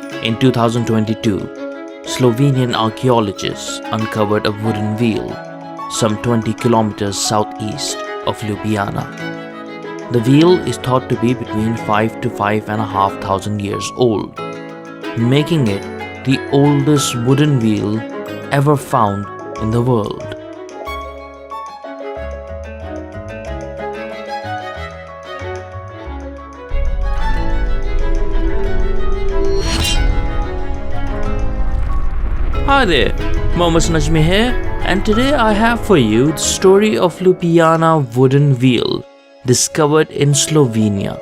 In 2022, Slovenian archaeologists uncovered a wooden wheel some 20 kilometers southeast of Ljubljana. The wheel is thought to be between 5 to 5,500 years old, making it the oldest wooden wheel ever found in the world. Hi there, Mohammed Najmi here, and today I have for you the story of Ljubljana wooden wheel discovered in Slovenia.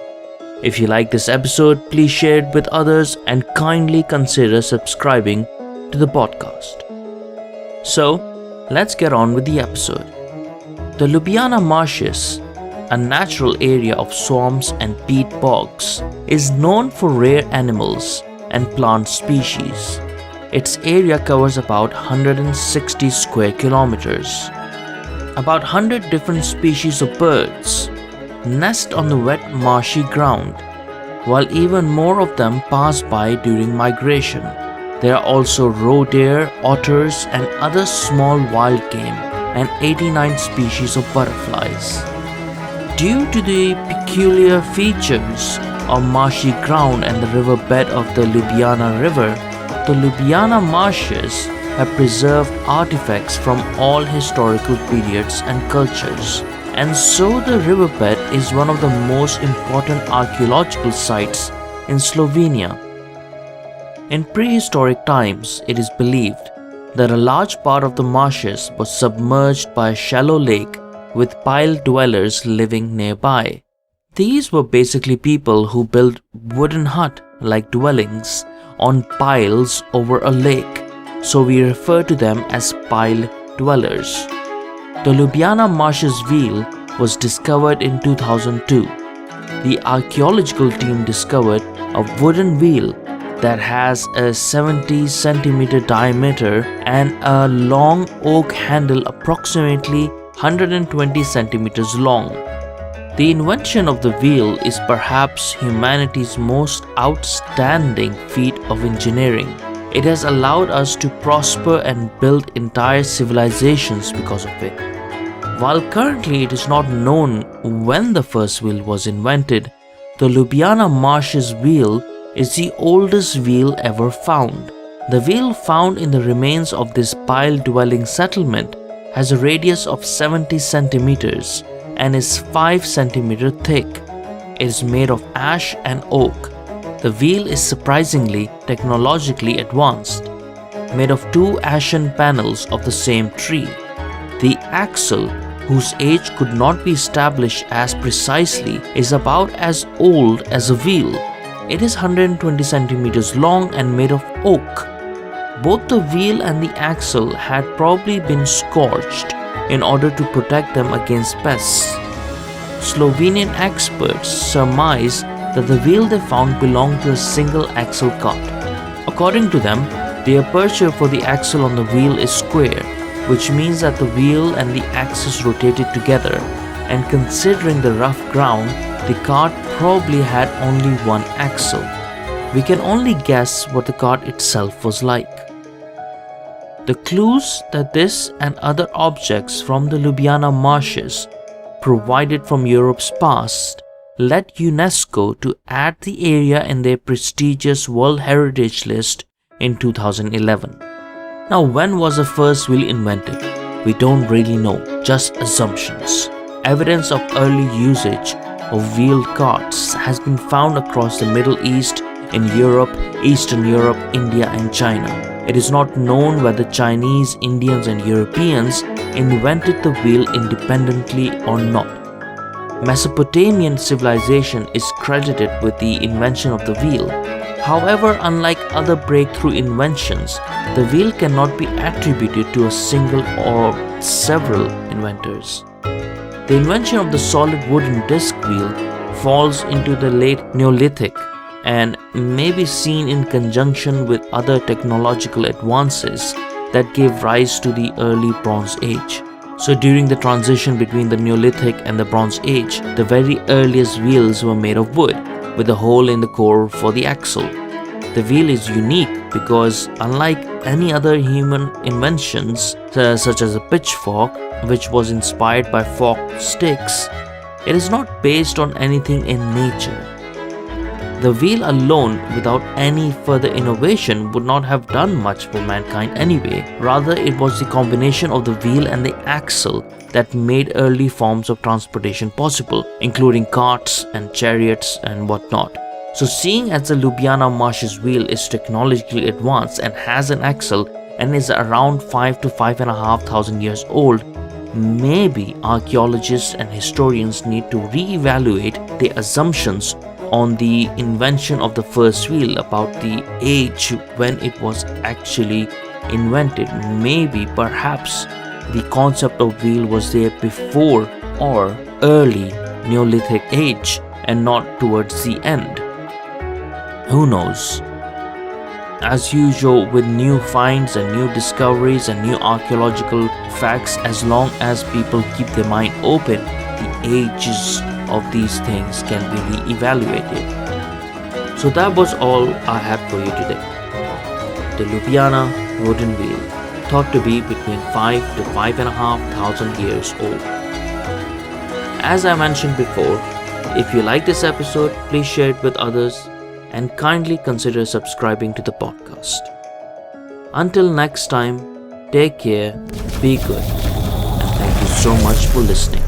If you like this episode, please share it with others and kindly consider subscribing to the podcast. So, let's get on with the episode. The Ljubljana Marshes, a natural area of swamps and peat bogs, is known for rare animals and plant species. Its area covers about 160 square kilometers. About 100 different species of birds nest on the wet marshy ground, while even more of them pass by during migration. There are also roe deer, otters and other small wild game, and 89 species of butterflies. Due to the peculiar features of marshy ground and the riverbed of the Ljubljana River, the Ljubljana Marshes have preserved artifacts from all historical periods and cultures, and so the riverbed is one of the most important archaeological sites in Slovenia. In prehistoric times, it is believed that a large part of the marshes was submerged by a shallow lake with pile dwellers living nearby. These were basically people who built wooden hut-like dwellings on piles over a lake, so we refer to them as pile dwellers. The Ljubljana Marshes Wheel was discovered in 2002. The archaeological team discovered a wooden wheel that has a 70 centimeter diameter and a long oak handle approximately 120 centimeters long. The invention of the wheel is perhaps humanity's most outstanding feat of engineering. It has allowed us to prosper and build entire civilizations because of it. While currently it is not known when the first wheel was invented, the Ljubljana Marshes Wheel is the oldest wheel ever found. The wheel found in the remains of this pile-dwelling settlement has a radius of 70 centimeters and is 5 centimeters thick. It is made of ash and oak. The wheel is surprisingly technologically advanced, made of two ashen panels of the same tree. The axle, whose age could not be established as precisely, is about as old as a wheel. It is 120 centimeters long and made of oak. Both the wheel and the axle had probably been scorched in order to protect them against pests. Slovenian experts surmise that the wheel they found belonged to a single axle cart. According to them, the aperture for the axle on the wheel is square, which means that the wheel and the axis rotated together, and considering the rough ground, the cart probably had only one axle. We can only guess what the cart itself was like. The clues that this and other objects from the Ljubljana Marshes provided from Europe's past led UNESCO to add the area in their prestigious World Heritage List in 2011. Now, when was the first wheel invented? We don't really know, just assumptions. Evidence of early usage of wheeled carts has been found across the Middle East, in Europe, Eastern Europe, India and China. It is not known whether Chinese, Indians and Europeans invented the wheel independently or not. Mesopotamian civilization is credited with the invention of the wheel. However, unlike other breakthrough inventions, the wheel cannot be attributed to a single or several inventors. The invention of the solid wooden disc wheel falls into the late Neolithic and may be seen in conjunction with other technological advances that gave rise to the early Bronze Age. So during the transition between the Neolithic and the Bronze Age, the very earliest wheels were made of wood, with a hole in the core for the axle. The wheel is unique because, unlike any other human inventions, such as a pitchfork, which was inspired by forked sticks, it is not based on anything in nature. The wheel alone, without any further innovation, would not have done much for mankind anyway. Rather, it was the combination of the wheel and the axle that made early forms of transportation possible, including carts and chariots and whatnot. So seeing as the Ljubljana Marshes Wheel is technologically advanced and has an axle and is around 5 to 5,500 years old, maybe archaeologists and historians need to re-evaluate their assumptions on the invention of the first wheel about the age when it was actually invented. Maybe, perhaps, the concept of wheel was there before or early Neolithic age and not towards the end. Who knows? As usual with new finds and new discoveries and new archaeological facts, as long as people keep their mind open, the ages of these things can be re-evaluated. So that was all I had for you today. The Ljubljana wooden wheel, thought to be between 5 to 5,500 years old. As I mentioned before, if you like this episode, please share it with others and kindly consider subscribing to the podcast. Until next time, take care, be good, and thank you so much for listening.